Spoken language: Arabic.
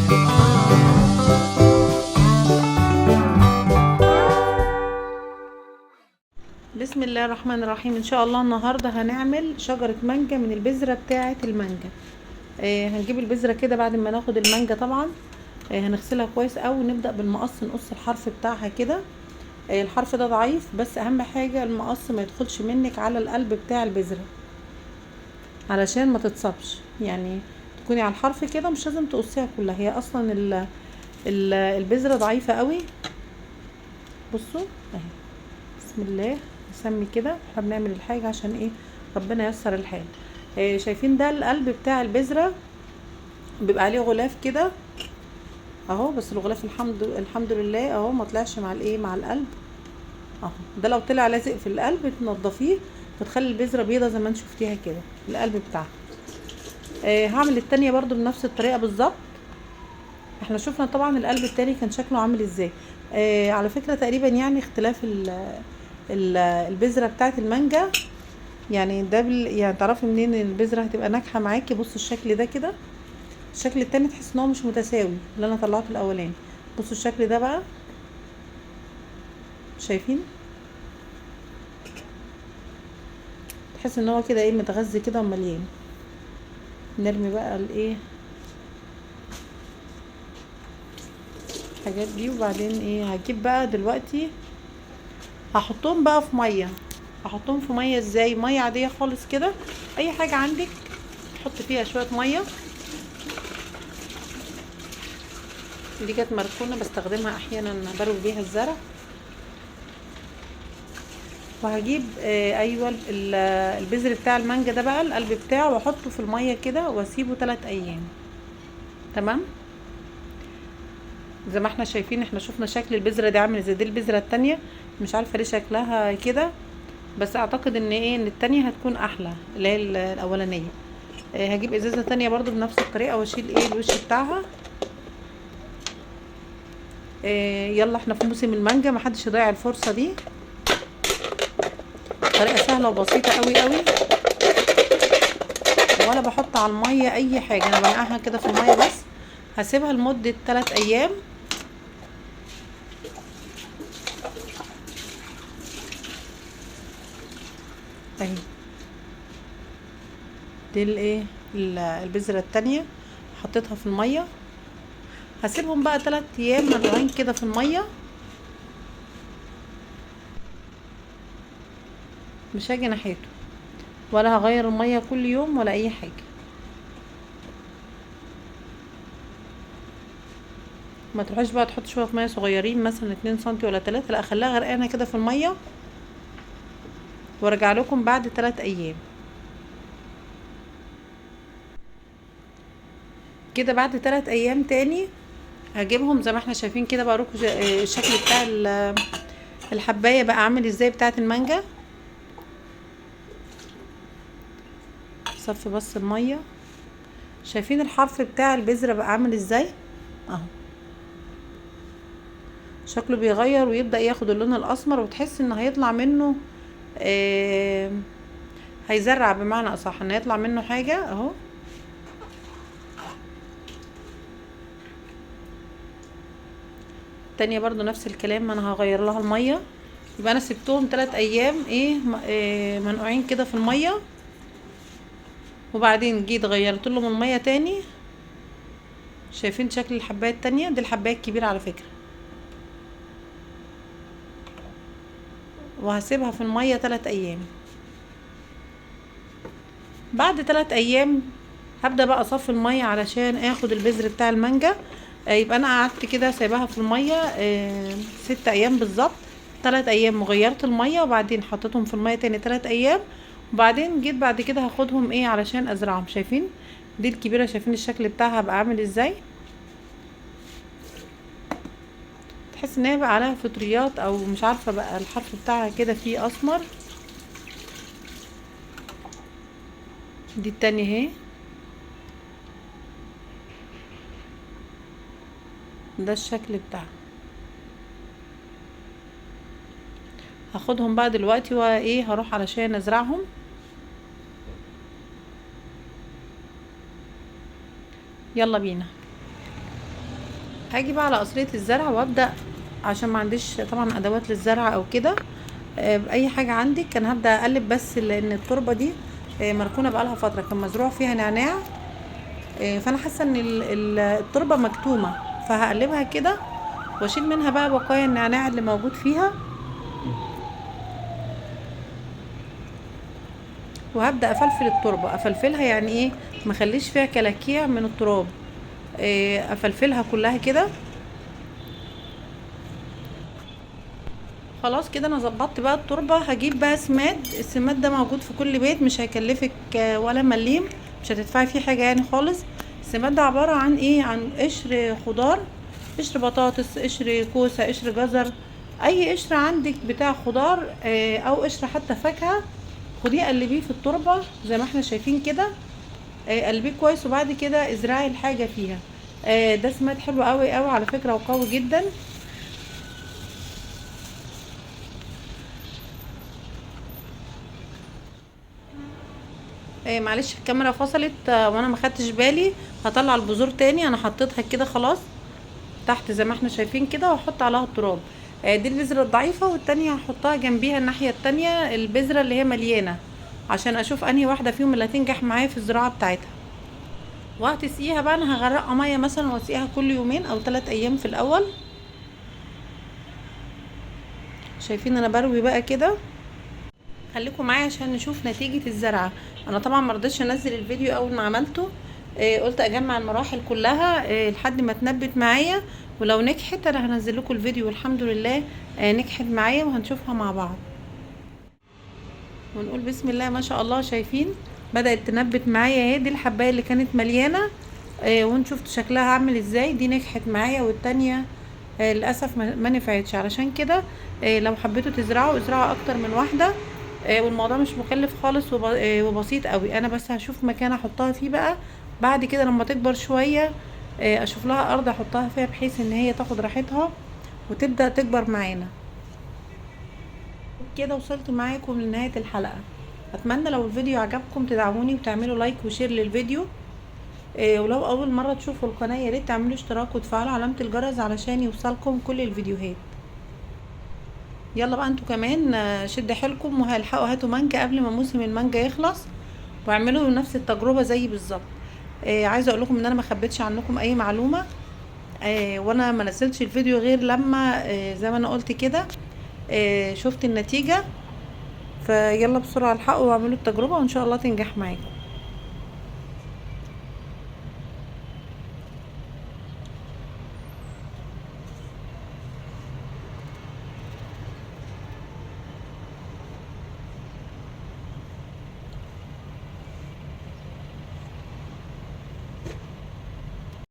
بسم الله الرحمن الرحيم. ان شاء الله النهارده هنعمل شجره مانجا من البذره بتاعه المانجا. هنجيب البذره كده بعد ما ناخد المانجا طبعا. هنغسلها كويس قوي ونبدا بالمقص نقص الحرف بتاعها كده. الحرف ده ضعيف، بس اهم حاجه المقص ما يدخلش منك على القلب بتاع البذره علشان ما تتصابش، يعني تكوني على الحرف كده، مش لازم تقصيها كلها، هي اصلا البذره ضعيفه قوي. بصوا اهي، بسم الله نسمي كده. احنا بنعمل الحاجه عشان ايه؟ ربنا ييسر الحال. شايفين ده القلب بتاع البذره بيبقى عليه غلاف كده اهو، بس الغلاف الحمد لله اهو ما طلعش مع الايه، مع القلب اهو. ده لو طلع لازق في القلب تنضفيه، فتخلي البذره بيضه زي ما انت شفتيها كده القلب بتاعها. هعمل التانية برضو بنفس الطريقه بالظبط. احنا شفنا طبعا القلب التاني كان شكله عامل ازاي. على فكره تقريبا يعني اختلاف البذره بتاعت المانجا، يعني ده يعني تعرفي منين ان البذره هتبقى ناجحه معاكي. بصوا الشكل ده كده، الشكل التاني تحس ان هو مش متساوي اللي انا طلعته الاولاني. بصوا الشكل ده بقى، شايفين؟ تحس ان هو كده ايه، متغذي كده ومليان. نرمي بقى الايه، الحاجات دي، وبعدين ايه، هجيب بقى دلوقتي هحطهم بقى في ميه. هحطهم في ميه ازاي؟ ميه عاديه خالص كده، اي حاجه عندك حط فيها شويه ميه. دي كانت مركونه بستخدمها احيانا بروي بيها الزرع. وهجيب ايوه البذر بتاع المانجا ده بقى القلب بتاعه، واحطه في الميه كده واسيبه 3 ايام. تمام، زي ما احنا شايفين. احنا شفنا شكل البذره دي عامل ازاي، دي البذره التانية مش عارفه ليه شكلها كده، بس اعتقد ان ايه، ان التانية هتكون احلى اللي هي الاولانيه. هجيب ازازه تانية برضو بنفس الطريقه واشيل ايه الوش بتاعها. يلا احنا في موسم المانجا، محدش يضيع الفرصه دي. طريقه سهله وبسيطه قوي قوي، ولا بحط على الميه اي حاجه، انا بنقعها كده في الميه بس. هسيبها لمده 3 ايام. اهي دي الايه، البذره التانية حطيتها في الميه. هسيبهم بقى 3 ايام منقوعين كده في الميه. مش هاجي ناحيته، ولا هغير الميه كل يوم ولا اي حاجه. ما تروحيش بقى تحط شويه ميه صغيرين مثلا 2 سنتي ولا 3، لا خليها غرقانه كده في الميه، وارجع لكم بعد 3 ايام كده. بعد 3 ايام تاني هجيبهم زي ما احنا شايفين كده، بقى الشكل بتاع الحبايه بقى عامل ازاي بتاعه المانجا. صفي بس الميه. شايفين الحرف بتاع البذره بقى عامل ازاي اهو، شكله بيغير ويبدأ ياخد اللون الاسمر، وتحس ان هيطلع منه هيزرع، بمعنى اصح ان هيطلع منه حاجة اهو. التانية برضو نفس الكلام، انا هغير لها المية. يبقى انا سبتهم 3 ايام منقوعين كده في المية، وبعدين جيت غيرت لهم المية تاني. شايفين شكل الحباية التانية دي؟ الحباية الكبيرة على فكرة. وهسيبها في المية 3 ايام. بعد 3 ايام هبدأ بقى اصفي المية علشان اخد البذر بتاع المانجا. يبقى انا قعدت كده سايباها في المية 6 ايام بالظبط. 3 ايام وغيرت المية، وبعدين حطيتهم في المية تاني 3 ايام، وبعدين جيت بعد كده هاخدهم ايه علشان ازرعهم. شايفين دي الكبيرة؟ شايفين الشكل بتاعها بقى عامل ازاي؟ تحس ان هي بقى عليها فطريات، او مش عارفة بقى الحرف بتاعها كده فيه اسمر. دي التانية اهي، ده الشكل بتاعها. هاخدهم بقى دلوقتي وايه، هروح علشان ازرعهم. يلا بينا. هاجي بقى على قصرية الزرع وابدأ، عشان ما عنديش طبعا ادوات للزرع او كده، باي حاجة عندك. انا هبدأ اقلب بس لان التربة دي مركونة بقالها فترة، كان مزروع فيها نعناع، فانا حاسة ان التربة مكتومة، فهقلبها كده واشيل منها بقى بقايا النعناع اللي موجود فيها، وهبدأ افلفل التربة. افلفلها يعني ايه؟ مخليش فيها كلاكيع من التراب، افلفلها كلها كده. خلاص كده انا ظبطت بقى التربة. هجيب بقى سماد. السماد ده موجود في كل بيت، مش هيكلفك ولا مليم، مش هتدفعي فيه حاجة يعني خالص. السماد ده عبارة عن ايه؟ عن قشر خضار، قشر بطاطس، قشر كوسة، قشر جزر، اي قشر عندك بتاع خضار، او قشر حتى فاكهة، خديه قلبيه في التربة زي ما احنا شايفين كده. قلبيه كويس، وبعد كده ازرعي الحاجة فيها. ده سماد حلو قوي قوي على فكرة، وقوي جدا. معلش الكاميرا فصلت، وانا ما خدتش بالي. هطلع البذور تاني، انا حطيتها كده خلاص تحت زي ما احنا شايفين كده، واحط عليها التراب. دي البذرة الضعيفة، والتانية هحطها جنبيها الناحية التانية البذرة اللي هي مليانة، عشان اشوف انهي واحدة فيهم اللي هتنجح معايا في الزراعة بتاعتها. وهتسقيها بقى، انا هغرقها مية مثلا واسقيها كل يومين او 3 ايام في الاول. شايفين انا بروي بقى كده. خليكم معايا عشان نشوف نتيجة الزرعة. انا طبعا مرضتش انزل الفيديو اول ما عملته، قلت اجمع المراحل كلها لحد ما تنبت معايا، ولو نجحت انا هنزل لكم الفيديو. والحمد لله نجحت معايا، وهنشوفها مع بعض ونقول بسم الله ما شاء الله. شايفين بدأت تنبت معايا اهي. دي الحباية اللي كانت مليانة، وانتوا شكلها عامل ازاي. دي نجحت معايا، والتانية للاسف ما نفعتش. علشان كده لو حبيتوا تزرعوا، ازرعوا اكتر من واحدة. والموضوع مش مكلف خالص، وبسيط قوي. انا بس هشوف مكان احطها فيه بقى بعد كده لما تكبر شوية. اشوف لها ارض احطها فيها، بحيث ان هي تاخد راحتها وتبدأ تكبر معانا كده. وصلت معاكم لنهاية الحلقة. اتمنى لو الفيديو عجبكم تدعموني وتعملوا لايك وشير للفيديو. ولو اول مرة تشوفوا القناة يا ريت تعملوا اشتراك وتفعلوا علامة الجرس علشان يوصلكم كل الفيديوهات. يلا بقى انتوا كمان شد حيلكم وهلحقوا هاتوا مانجا قبل ما موسم المانجا يخلص، واعملوا نفس التجربة زي بالظبط. عايزة اقول لكم ان انا ما خبيتش عنكم اي معلومة، وانا ما نزلتش الفيديو غير لما زي ما انا قلت كده شفت النتيجة. فيلا بسرعة الحقوا واعملوا التجربة، وان شاء الله تنجح معاكم.